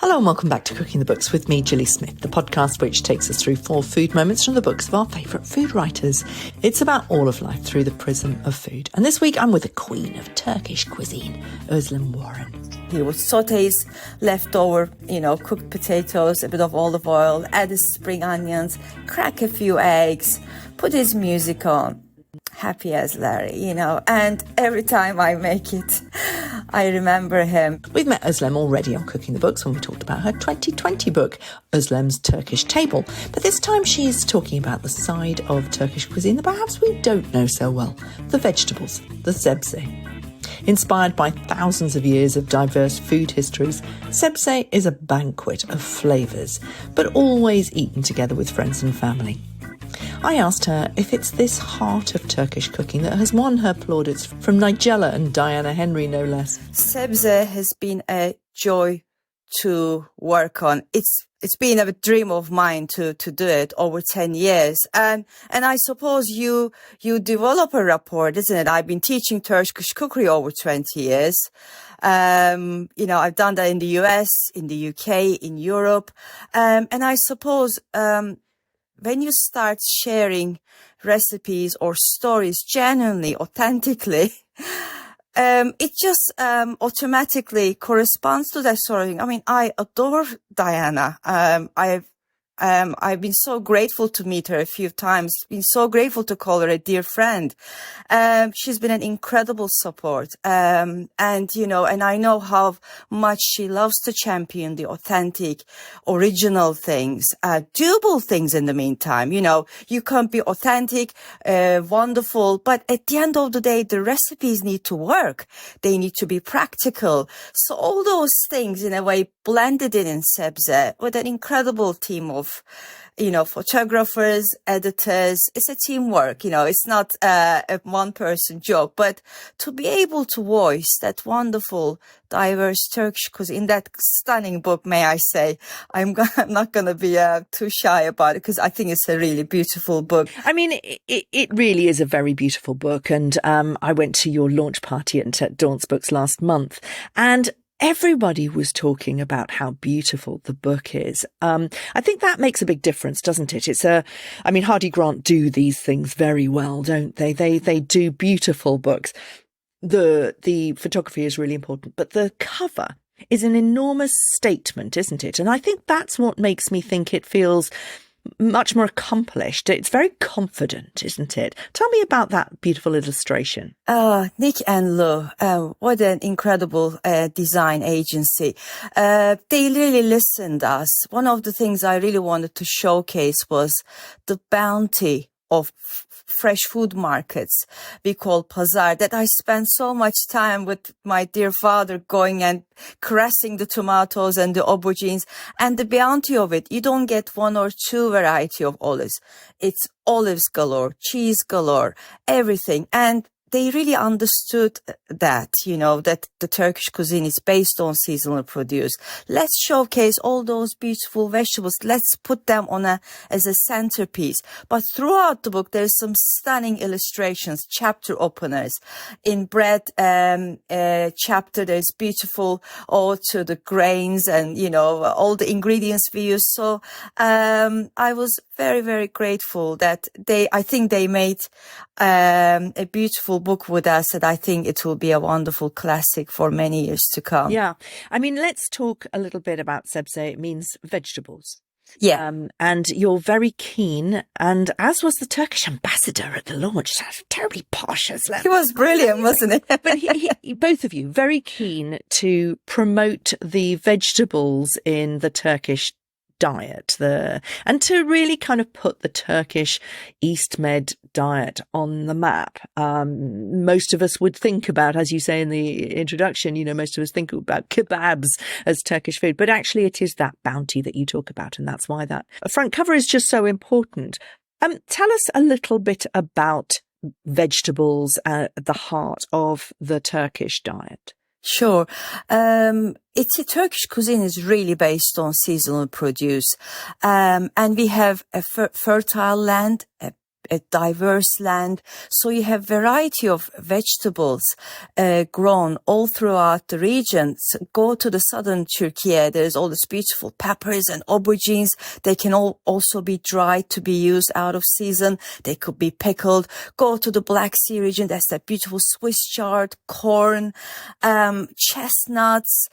Hello and welcome back to Cooking the Books with me, Gilly Smith, the podcast which takes us through 4 food moments from the books of our favourite food writers. It's about all of life through the prism of food. And this week I'm with the queen of Turkish cuisine, Ozlem Warren. He would saute his leftover, cooked potatoes, a bit of olive oil, add the spring onions, crack a few eggs, put his music on. Happy as Larry, and every time I make it, I remember him. We've met Ozlem already on Cooking the Books when we talked about her 2020 book, Ozlem's Turkish Table. But this time she's talking about the side of Turkish cuisine that perhaps we don't know so well, the vegetables, the sebze. Inspired by thousands of years of diverse food histories, sebze is a banquet of flavours, but always eaten together with friends and family. I asked her if it's this heart of Turkish cooking that has won her plaudits from Nigella and Diana Henry, no less. Sebze has been a joy to work on. It's been a dream of mine to do it over 10 years. And I suppose you develop a rapport, isn't it? I've been teaching Turkish cookery over 20 years. I've done that in the US, in the UK, in Europe. And I suppose, when you start sharing recipes or stories genuinely, authentically, it just automatically corresponds to that sort of thing. I mean, I adore Diana. I've been so grateful to meet her a few times, been so grateful to call her a dear friend. She's been an incredible support. And I know how much she loves to champion the authentic, original things, doable things in the meantime. You can't be authentic, wonderful, but at the end of the day, the recipes need to work. They need to be practical. So all those things in a way blended in Sebze with an incredible team of photographers, editors. It's a teamwork, it's not a one-person job, but to be able to voice that wonderful, diverse Turkish cuisine in that stunning book, may I say, I'm not going to be too shy about it because I think it's a really beautiful book. I mean, it really is a very beautiful book. And I went to your launch party at Daunt's Books last month, and everybody was talking about how beautiful the book is. I think that makes a big difference, doesn't it? Hardy Grant do these things very well, don't they? They do beautiful books. The photography is really important, but the cover is an enormous statement, isn't it? And I think that's what makes me think it feels much more accomplished. It's very confident, isn't it? Tell me about that beautiful illustration. Nick and Lou, what an incredible design agency. They really listened to us. One of the things I really wanted to showcase was the bounty of fresh food markets we call pazar, that I spent so much time with my dear father going and caressing the tomatoes and the aubergines, and the bounty of it. You don't get one or two variety of olives. It's olives galore, cheese galore, everything. And they really understood that, that the Turkish cuisine is based on seasonal produce. Let's showcase all those beautiful vegetables. Let's put them as a centerpiece. But throughout the book, there's some stunning illustrations, chapter openers. In bread chapter, there's beautiful all to the grains and, all the ingredients we use. So I was very, very grateful that I think they made a beautiful book with us, and I think it will be a wonderful classic for many years to come. Yeah. Let's talk a little bit about sebze. It means vegetables. Yeah. And you're very keen, and as was the Turkish ambassador at the launch, terribly posh as well. He was brilliant, wasn't he? But he, both of you, very keen to promote the vegetables in the Turkish diet, and to really kind of put the Turkish East Med diet on the map. Most of us would think about, as you say in the introduction, most of us think about kebabs as Turkish food, but actually it is that bounty that you talk about, and that's why that front cover is just so important. Tell us a little bit about vegetables at the heart of the Turkish diet. Sure. It's a Turkish cuisine is really based on seasonal produce. And we have a fertile land, a a diverse land. So you have variety of vegetables grown all throughout the regions. Go to the southern Turkey, there's all these beautiful peppers and aubergines. They can also be dried to be used out of season. They could be pickled. Go to the Black Sea region, that's that beautiful Swiss chard, corn, chestnuts.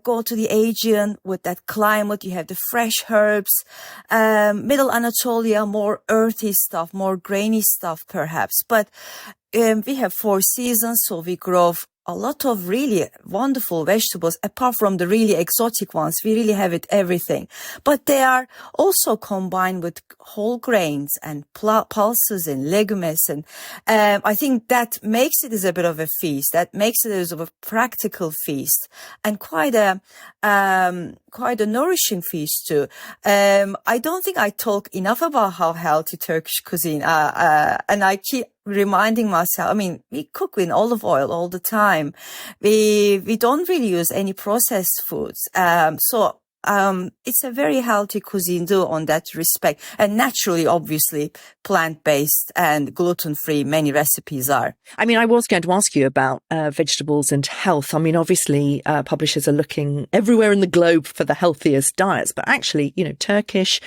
Go to the Aegean with that climate, you have the fresh herbs. Middle Anatolia, more earthy stuff, more grainy stuff perhaps. But we have 4 seasons, so we grow a lot of really wonderful vegetables. Apart from the really exotic ones, we really have it everything. But they are also combined with whole grains and pulses and legumes. And I think that makes it as a bit of a feast. That makes it as a practical feast and quite a nourishing feast too. I don't think I talk enough about how healthy Turkish cuisine and I keep reminding myself, I mean, we cook in olive oil all the time. We don't really use any processed foods. So it's a very healthy cuisine too on that respect. And naturally, obviously, plant-based and gluten-free, many recipes are. I mean, I was going to ask you about vegetables and health. I mean, obviously, publishers are looking everywhere in the globe for the healthiest diets, but actually, you know, Turkish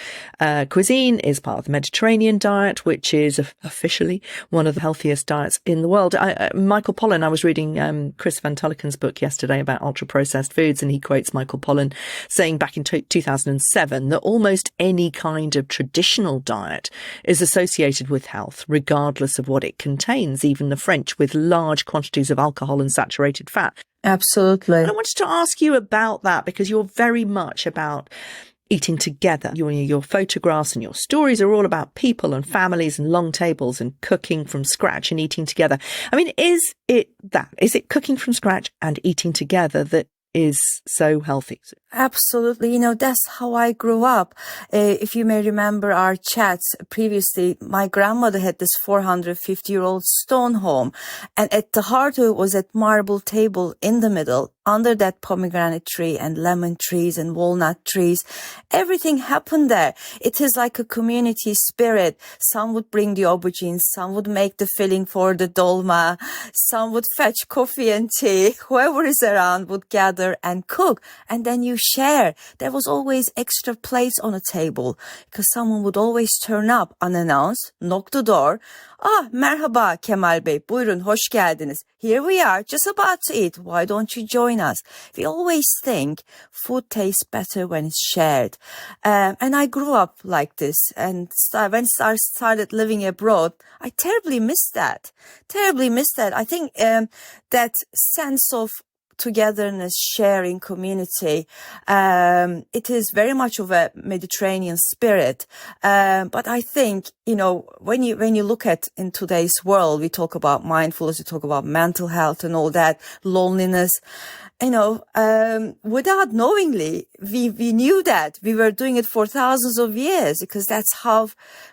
cuisine is part of the Mediterranean diet, which is officially one of the healthiest diets in the world. Michael Pollan, I was reading Chris Van Tulleken's book yesterday about ultra-processed foods, and he quotes Michael Pollan saying back in 2007 that almost any kind of traditional diet is associated with health, regardless of what it contains, even the French with large quantities of alcohol and saturated fat. Absolutely. And I wanted to ask you about that because you're very much about eating together. Your photographs and your stories are all about people and families and long tables and cooking from scratch and eating together. I mean, is it cooking from scratch and eating together that is so healthy? Absolutely. You know, that's how I grew up. If you may remember our chats previously, my grandmother had this 450-year-old stone home. And at the heart of it was that marble table in the middle, under that pomegranate tree and lemon trees and walnut trees. Everything happened there. It is like a community spirit. Some would bring the aubergines, some would make the filling for the dolma, some would fetch coffee and tea. Whoever is around would gather and cook. And then you share. There was always extra plates on a table because someone would always turn up unannounced, knock the door. Merhaba Kemal Bey, buyurun, hoş geldiniz. Here we are, just about to eat. Why don't you join us? We always think food tastes better when it's shared. And I grew up like this. And when I started living abroad, I terribly missed that. I think that sense of togetherness, sharing, community. It is very much of a Mediterranean spirit. But I think, you know, when you look at in today's world, we talk about mindfulness, we talk about mental health and all that, loneliness. You know, without knowingly, we knew that we were doing it for thousands of years because that's how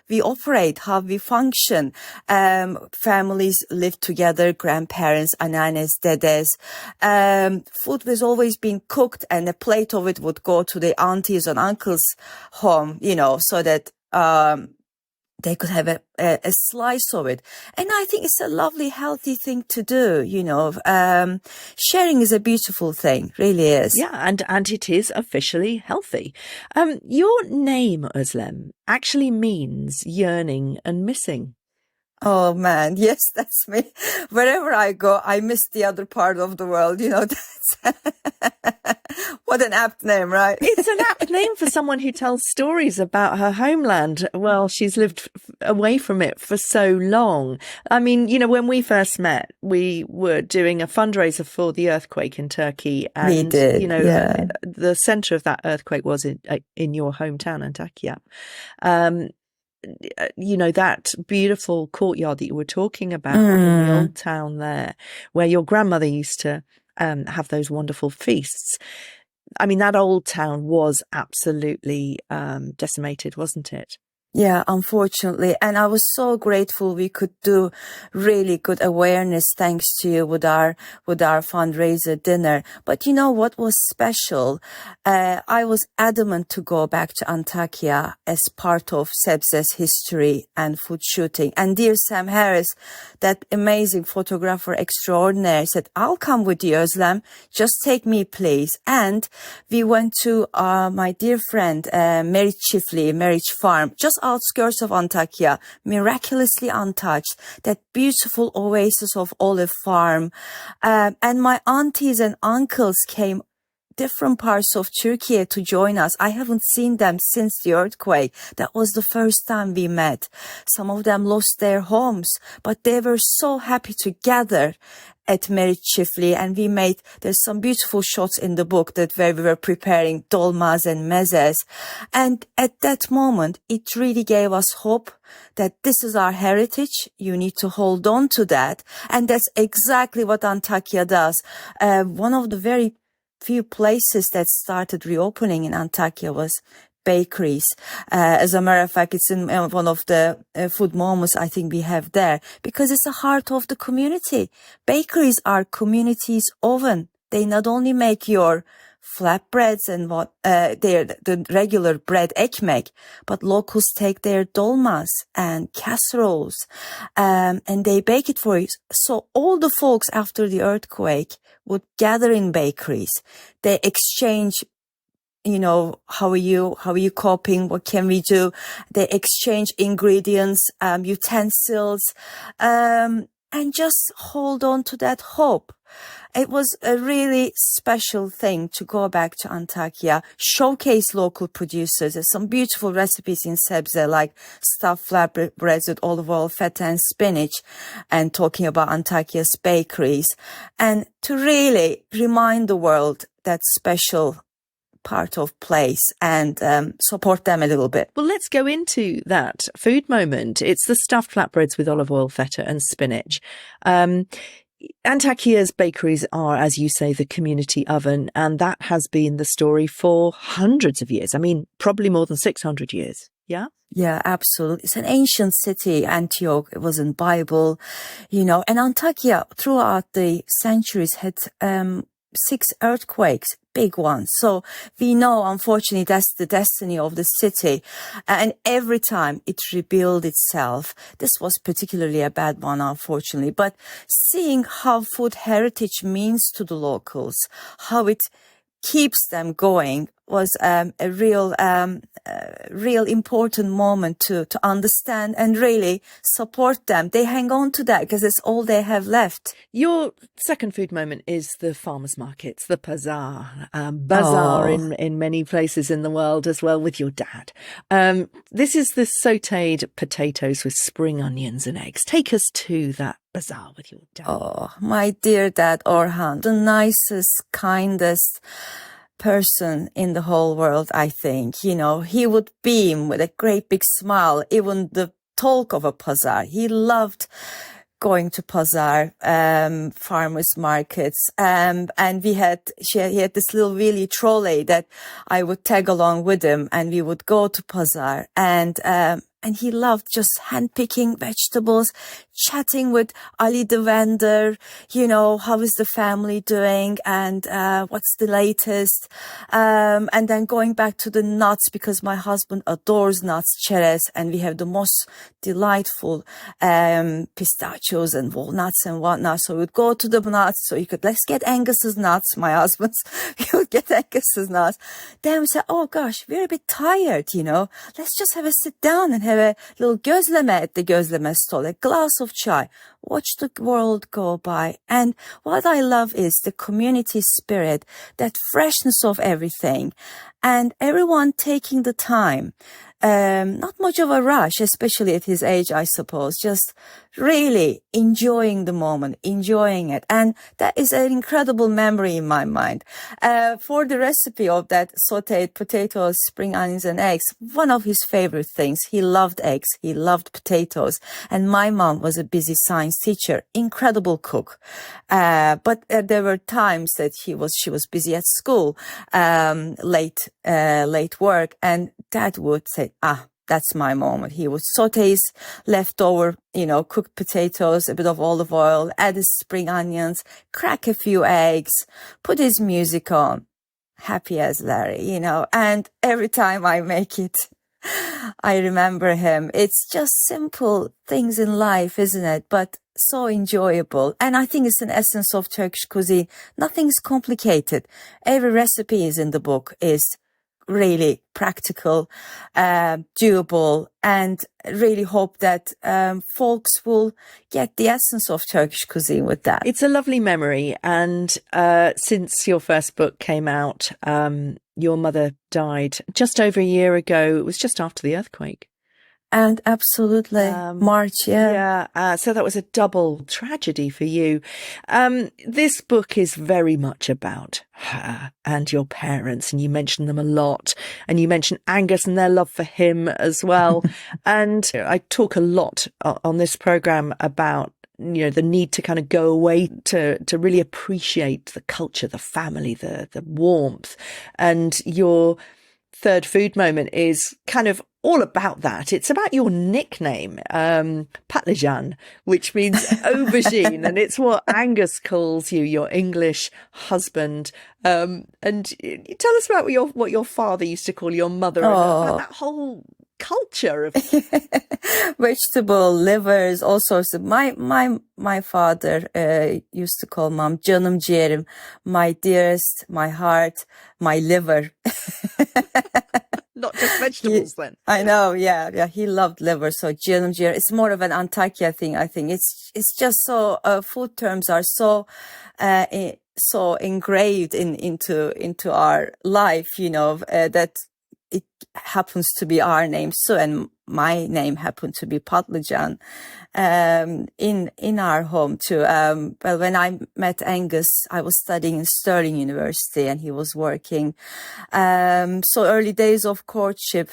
we operate, how we function. Families live together, grandparents, ananes, dedes. Food was always being cooked and a plate of it would go to the aunties and uncles' home, you know, so that, they could have a slice of it. And I think it's a lovely, healthy thing to do, you know. Sharing is a beautiful thing, really is. Yeah, and it is officially healthy. Your name, Ozlem, actually means yearning and missing. Oh man, yes, that's me. Wherever I go, I miss the other part of the world, you know. That's what an apt name, right? It's an apt name for someone who tells stories about her homeland. Well, she's lived away from it for so long. I mean, you know, when we first met, we were doing a fundraiser for the earthquake in Turkey. And, we did, you know, yeah. The centre of that earthquake was in your hometown, Antakya. You know, that beautiful courtyard that you were talking about in the old town there, where your grandmother used to have those wonderful feasts. I mean, that old town was absolutely decimated, wasn't it? Yeah, unfortunately. And I was so grateful we could do really good awareness thanks to you with our fundraiser dinner. But you know what was special? I was adamant to go back to Antakya as part of Sebze's history and food shooting. And dear Sam Harris, that amazing photographer extraordinaire, said, I'll come with you, Ozlem. Just take me, please. And we went to my dear friend, Meriç Çiftliği, Meriç Farm, just outskirts of Antakya, miraculously untouched, that beautiful oasis of olive farm. And my aunties and uncles came different parts of Turkey to join us. I haven't seen them since the earthquake. That was the first time we met. Some of them lost their homes, but they were so happy to gather at Meriç Çiftliği, and there's some beautiful shots in the book that where we were preparing dolmas and mezes. And at that moment, it really gave us hope that this is our heritage. You need to hold on to that. And that's exactly what Antakya does. One of the very few places that started reopening in Antakya was bakeries. As a matter of fact, it's in one of the food moments I think we have there, because it's the heart of the community. Bakeries are community's oven. They not only make your flatbreads and the regular bread ekmek, but locals take their dolmas and casseroles, and they bake it for you. So all the folks after the earthquake would gather in bakeries. They exchange, how are you coping? What can we do? They exchange ingredients, utensils, and just hold on to that hope. It was a really special thing to go back to Antakya, showcase local producers. There's some beautiful recipes in Sebze, like stuffed flatbreads with olive oil, feta and spinach, and talking about Antakya's bakeries, and to really remind the world that special part of place and support them a little bit. Well, let's go into that food moment. It's the stuffed flatbreads with olive oil, feta and spinach. Antakya's bakeries are, as you say, the community oven, and that has been the story for hundreds of years. I mean, probably more than 600 years. Yeah? Yeah, absolutely. It's an ancient city, Antioch. It was in Bible, and Antakya throughout the centuries had 6 earthquakes, big ones. So we know, unfortunately, that's the destiny of the city. And every time it rebuilt itself. This was particularly a bad one, unfortunately. But seeing how food heritage means to the locals, how it keeps them going, was a real important moment to understand and really support them. They hang on to that because it's all they have left. Your second food moment is the farmers' markets, the bazaar in many places in the world as well, with your dad. This is the sautéed potatoes with spring onions and eggs. Take us to that bazaar with your dad. Oh, my dear dad, Orhan, the nicest, kindest person in the whole world, I think. He would beam with a great big smile, even the talk of a bazaar. He loved going to bazaar, farmers markets, and he had this little wheelie trolley that I would tag along with him, and we would go to bazaar, and he loved just handpicking vegetables, chatting with Ali the vendor, how is the family doing and what's the latest. And then going back to the nuts, because my husband adores nuts, cherries, and we have the most delightful pistachios and walnuts and whatnot. So we'd go to the nuts. So let's get Angus's nuts, my husband's. We would get Angus's nuts. Then we said, oh gosh, we're a bit tired, Let's just have a sit down and have a little gözleme at the gözleme stall, a glass of chai, watch the world go by. And what I love is the community spirit, that freshness of everything, and everyone taking the time. Not much of a rush, especially at his age, I suppose, just really enjoying the moment, enjoying it. And that is an incredible memory in my mind. For the recipe of that sauteed potatoes, spring onions and eggs, one of his favorite things, he loved eggs, he loved potatoes. And my mom was a busy science teacher, incredible cook. But there were times that she was busy at school, late work, and Dad would say, that's my moment. He would saute his leftover, cooked potatoes, a bit of olive oil, add his spring onions, crack a few eggs, put his music on. Happy as Larry, and every time I make it, I remember him. It's just simple things in life, isn't it? But so enjoyable. And I think it's an essence of Turkish cuisine. Nothing's complicated. Every recipe is in the book is really practical, doable, and really hope that folks will get the essence of Turkish cuisine with that. It's a lovely memory. And since your first book came out, your mother died just over a year ago. It was just after the earthquake. And absolutely, March, yeah. Yeah, so that was a double tragedy for you. This book is very much about her and your parents, and you mention them a lot. And you mention Angus and their love for him as well. And I talk a lot on this programme about the need to kind of go away to really appreciate the culture, the family, the warmth. And your third food moment is kind of all about that. It's about your nickname, Patlıcan, which means aubergine, and it's what Angus calls you, your English husband. And tell us about what your father used to call your mother, and about that whole culture of vegetable livers, all sorts of. My father used to call mom canım ciğerim, my dearest, my heart, my liver. Not just vegetables then. I know, yeah. He loved liver, so canım ciğerim. It's more of an Antakya thing, I think. It's just so food terms are so so engraved into our life, that it happens to be our name. So, and my name happened to be Patlıcan in our home too. Well, when I met Angus, I was studying in Stirling University and he was working. So early days of courtship,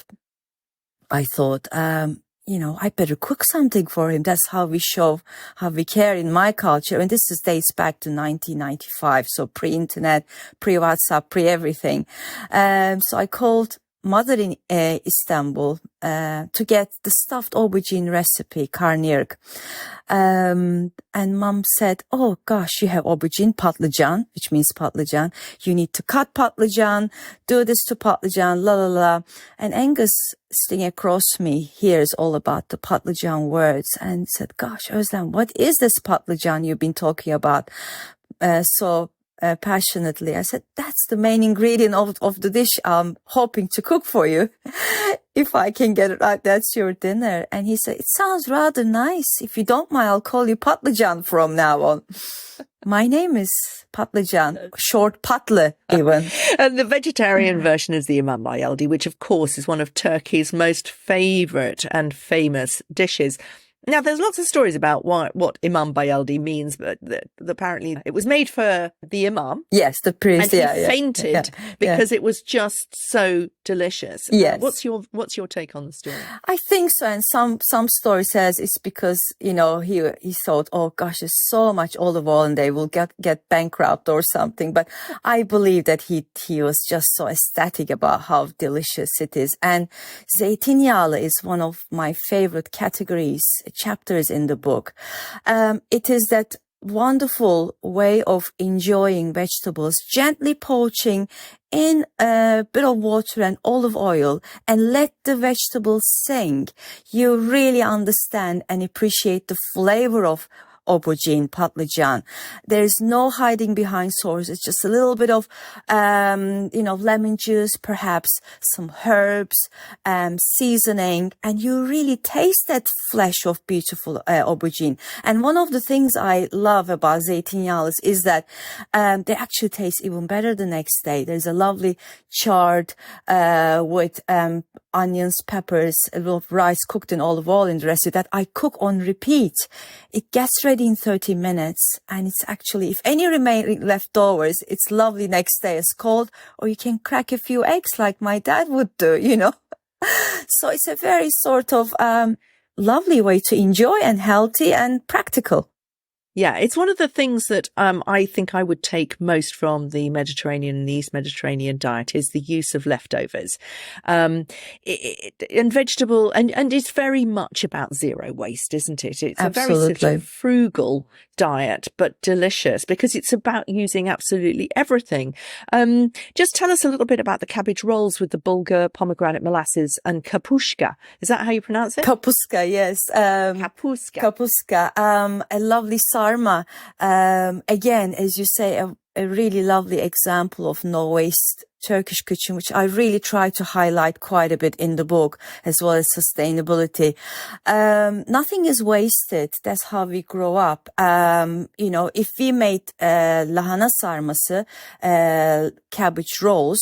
I thought, I better cook something for him. That's how we show how we care in my culture. And this dates back to 1995. So pre-internet, pre-WhatsApp, pre-everything. So I called mother in Istanbul to get the stuffed aubergine recipe, karnıyarık. And mom said, oh gosh, you have aubergine, patlıcan, which means patlıcan. You need to cut patlıcan, do this to patlıcan, la la la. And Angus sitting across me hears all about the patlıcan words and said, gosh, Ozlem, what is this patlıcan you've been talking about? Passionately. I said, that's the main ingredient of the dish I'm hoping to cook for you. If I can get it right, that's your dinner. And he said, it sounds rather nice. If you don't mind, I'll call you Patlıcan from now on. My name is Patlıcan, short Patlı even. And the vegetarian version is the imam bayıldı, which of course is one of Turkey's most favourite and famous dishes. Now, there's lots of stories about what imam bayıldı means, but apparently it was made for the imam. Yes, the priest. And he fainted because it was just so delicious. Yes. What's your take on the story? I think so, and some story says it's because he thought, oh gosh, there's so much olive oil and they will get bankrupt or something. But I believe that he was just so ecstatic about how delicious it is. And zeytinyağlı is one of my favorite categories. Chapters in the book. It is that wonderful way of enjoying vegetables, gently poaching in a bit of water and olive oil and let the vegetables sing. You really understand and appreciate the flavor of aubergine, patlıcan. There's no hiding behind sauce. It's just a little bit of, lemon juice, perhaps some herbs, seasoning, and you really taste that flesh of beautiful aubergine. And one of the things I love about zeytinyağlıs is that they actually taste even better the next day. There's a lovely chard with onions, peppers, a little of rice cooked in olive oil in the recipe that I cook on repeat. It gets ready in 30 minutes, and it's actually, if any remaining leftovers, it's lovely next day as cold, or you can crack a few eggs like my dad would do, So it's a very sort of lovely way to enjoy and healthy and practical. Yeah, it's one of the things that I think I would take most from the Mediterranean and the East Mediterranean diet is the use of leftovers, um, and vegetable, and it's very much about zero waste, isn't it? It's a very sort of Absolutely. frugal diet, but delicious because it's about using absolutely everything. Just tell us a little bit about the cabbage rolls with the bulgur, pomegranate molasses, and kapushka. Is that how you pronounce it? Kapuska, yes. Kapuska. Kapuska, a lovely sarma. Again, as you say, a really lovely example of no waste Turkish kitchen, which I really try to highlight quite a bit in the book, as well as sustainability. Nothing is wasted. That's how we grow up. If we made lahana sarması, cabbage rolls,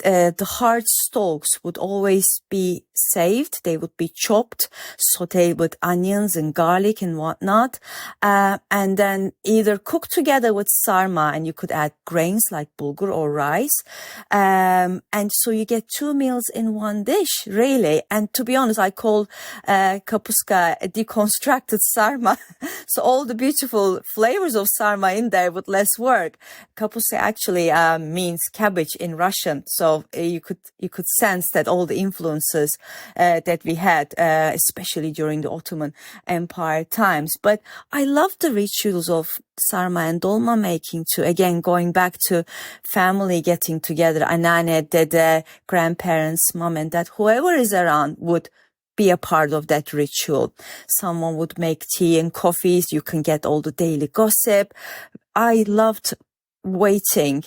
the hard stalks would always be saved. They would be chopped, sauteed with onions and garlic and whatnot, and then either cooked together with sarma, and you could add grains like bulgur or rice. And so you get 2 meals in one dish, really. And to be honest, I call kapuska a deconstructed sarma. So all the beautiful flavors of sarma in there with less work. Kapuska actually means cabbage in Russian. So you could sense that all the influences that we had, especially during the Ottoman Empire times. But I love the rituals of sarma and dolma making too. Again, going back to family getting together, anneanne, dede, grandparents, mom and dad, whoever is around would be a part of that ritual. Someone would make tea and coffees. You can get all the daily gossip. I loved waiting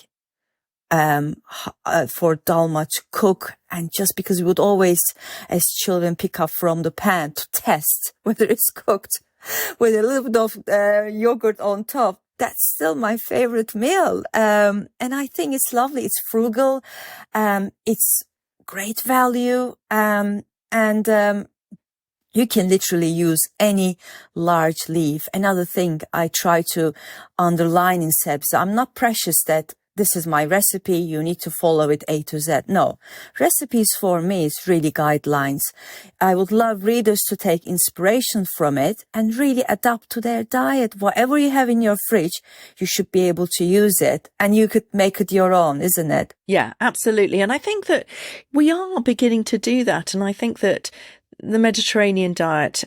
for dolma to cook, and just because we would always, as children, pick up from the pan to test whether it's cooked with a little bit of yogurt on top. That's still my favorite meal. And I think it's lovely. It's frugal. It's great value. And you can literally use any large leaf. Another thing I try to underline in Sebze, I'm not precious that this is my recipe, you need to follow it A to Z. No, recipes for me is really guidelines. I would love readers to take inspiration from it and really adapt to their diet. Whatever you have in your fridge, you should be able to use it, and you could make it your own, isn't it? Yeah, absolutely. And I think that we are beginning to do that. And I think that the Mediterranean diet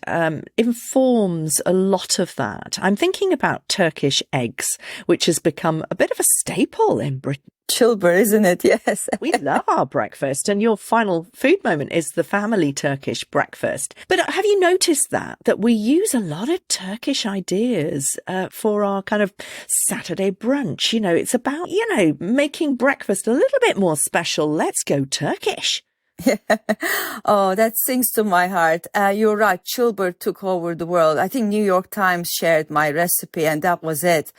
informs a lot of that. I'm thinking about Turkish eggs, which has become a bit of a staple in Britain. Chilber, isn't it? Yes. We love our breakfast, and your final food moment is the family Turkish breakfast. But have you noticed that we use a lot of Turkish ideas for our kind of Saturday brunch? You know, it's about, making breakfast a little bit more special. Let's go Turkish. Oh, that sings to my heart. You're right. Chilber took over the world. I think New York Times shared my recipe, and that was it.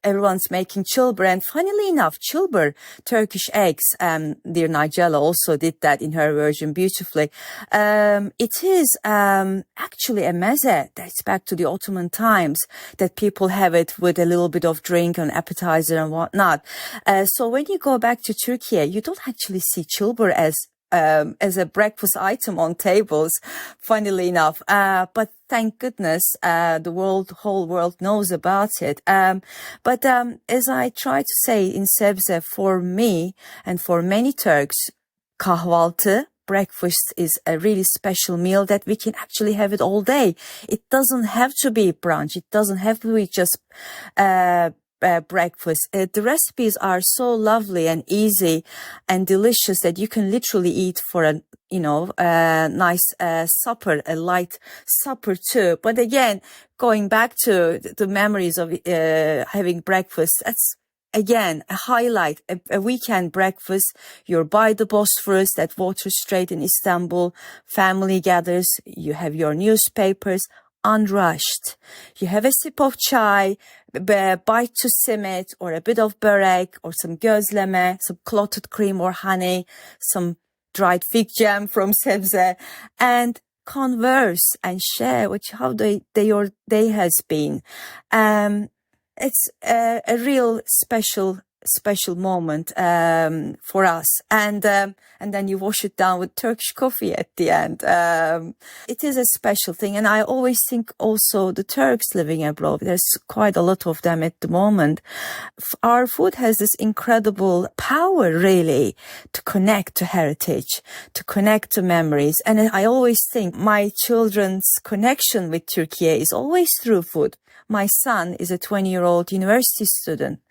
Everyone's making chilber, and funnily enough, chilber, Turkish eggs, dear Nigella also did that in her version beautifully. It is actually a meze dates back to the Ottoman times, that people have it with a little bit of drink and appetizer and whatnot. So when you go back to Turkey, you don't actually see chilber as a breakfast item on tables, funnily enough. But thank goodness, the whole world knows about it. But as I try to say in Sebze, for me and for many Turks, kahvaltı, breakfast, is a really special meal that we can actually have it all day. It doesn't have to be brunch. It doesn't have to be just breakfast. The recipes are so lovely and easy and delicious that you can literally eat for a nice supper, a light supper too. But again, going back to the memories of having breakfast, that's again a highlight. A weekend breakfast. You're by the Bosphorus, that water strait in Istanbul. Family gathers. You have your newspapers. Unrushed. You have a sip of chai, bite to simit, or a bit of börek, or some gözleme, some clotted cream or honey, some dried fig jam from Sebze, and converse and share how your day has been. It's a real special special moment for us, and then you wash it down with Turkish coffee at the end. It is a special thing, and I always think also the Turks living abroad, there's quite a lot of them at the moment. Our food has this incredible power really to connect to heritage, to connect to memories, and I always think my children's connection with Turkey is always through food. My son is a 20-year-old university student,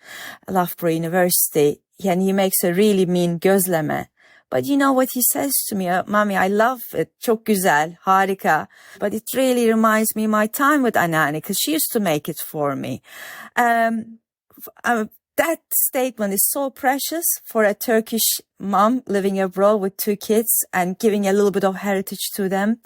Loughborough University, and he makes a really mean gözleme. But you know what he says to me? Mommy, I love it. Çok güzel, harika. But it really reminds me of my time with anneanne, because she used to make it for me. That statement is so precious for a Turkish mom living abroad with 2 kids and giving a little bit of heritage to them.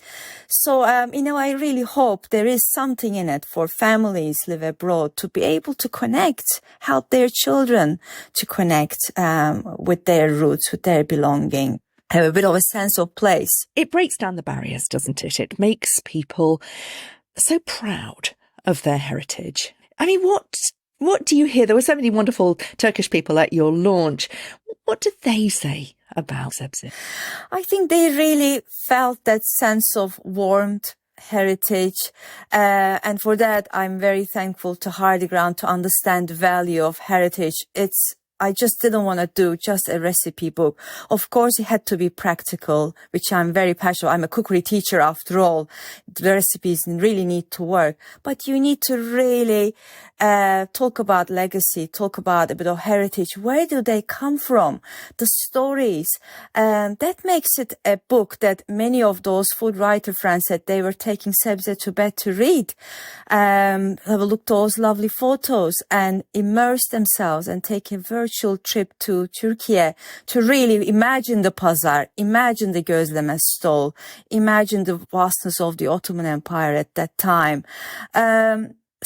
So, I really hope there is something in it for families live abroad to be able to connect, help their children to connect with their roots, with their belonging, have a bit of a sense of place. It breaks down the barriers, doesn't it? It makes people so proud of their heritage. I mean, what do you hear? There were so many wonderful Turkish people at your launch. What do they say about Sebze? I think they really felt that sense of warmth, heritage, and for that I'm very thankful to Hardy Ground to understand the value of heritage. I just didn't want to do just a recipe book. Of course, it had to be practical, which I'm very passionate. I'm a cookery teacher after all. The recipes really need to work. But you need to really talk about legacy, talk about a bit of heritage. Where do they come from? The stories. That makes it a book that many of those food writer friends said they were taking Sebze to bed to read. Have a look at those lovely photos and immerse themselves and take a virtual trip to Turkey to really imagine the pazar, imagine the gözleme stall, imagine the vastness of the Ottoman Empire at that time.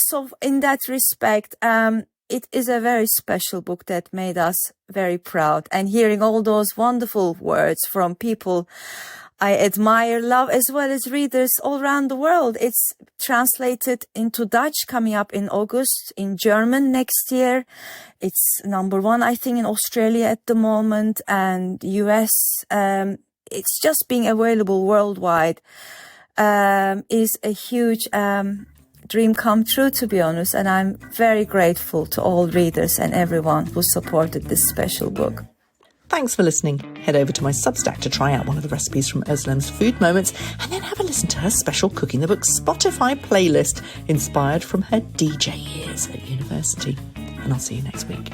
So in that respect, it is a very special book that made us very proud. And hearing all those wonderful words from people I admire, love, as well as readers all around the world. It's translated into Dutch coming up in August, in German next year. It's number 1, I think, in Australia at the moment, and US. It's just being available worldwide is a huge dream come true, to be honest. And I'm very grateful to all readers and everyone who supported this special book. Thanks for listening. Head over to my Substack to try out one of the recipes from Ozlem's Food Moments, and then have a listen to her special Cooking the Book Spotify playlist inspired from her DJ years at university. And I'll see you next week.